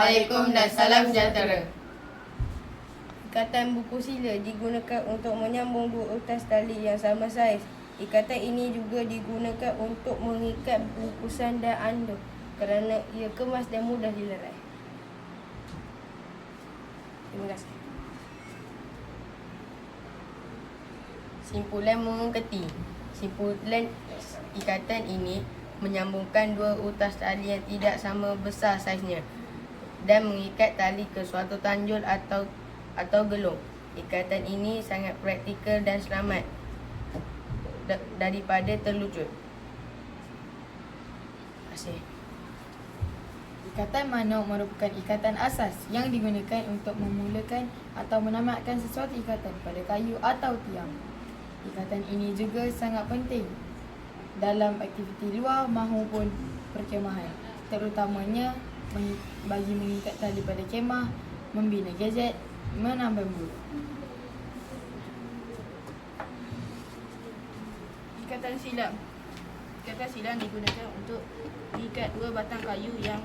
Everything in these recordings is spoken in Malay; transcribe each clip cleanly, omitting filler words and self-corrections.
Assalamualaikum dan salam sejahtera. Ikatan buku sila digunakan untuk menyambung dua utas tali yang sama saiz. Ikatan ini juga digunakan untuk mengikat bungkusan dan anduk kerana ia kemas dan mudah dilerai. Terima kasih. Simpulan mengerti. Simpulan ikatan ini menyambungkan dua utas tali yang tidak sama besar saiznya dan mengikat tali ke suatu tanjul atau gelung. Ikatan ini sangat praktikal dan selamat daripada terlucut. Terima kasih. Ikatan manuk merupakan ikatan asas yang digunakan untuk memulakan atau menamatkan sesuatu ikatan pada kayu atau tiang. Ikatan ini juga sangat penting dalam aktiviti luar maupun perkemahan, terutamanya bagi mengikat tali pada kemah, membina gadget, menambang buku. Ikatan silang. Ikatan silang digunakan untuk mengikat dua batang kayu yang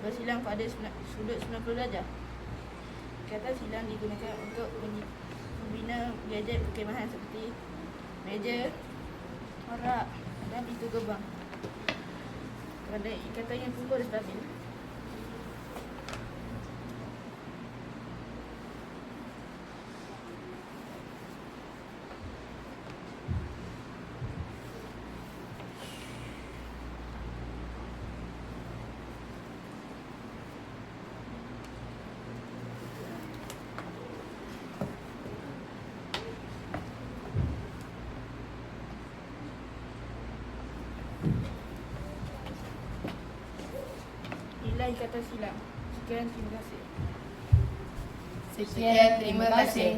bersilang pada sudut 90 darjah. Ikatan silang digunakan untuk membina gadget perkemahan seperti meja, rak dan pintu gerbang. Kerana ikatan yang kukuh dan stabil. Inilah ikatan silang. Sekian, terima kasih. Sekian, terima kasih.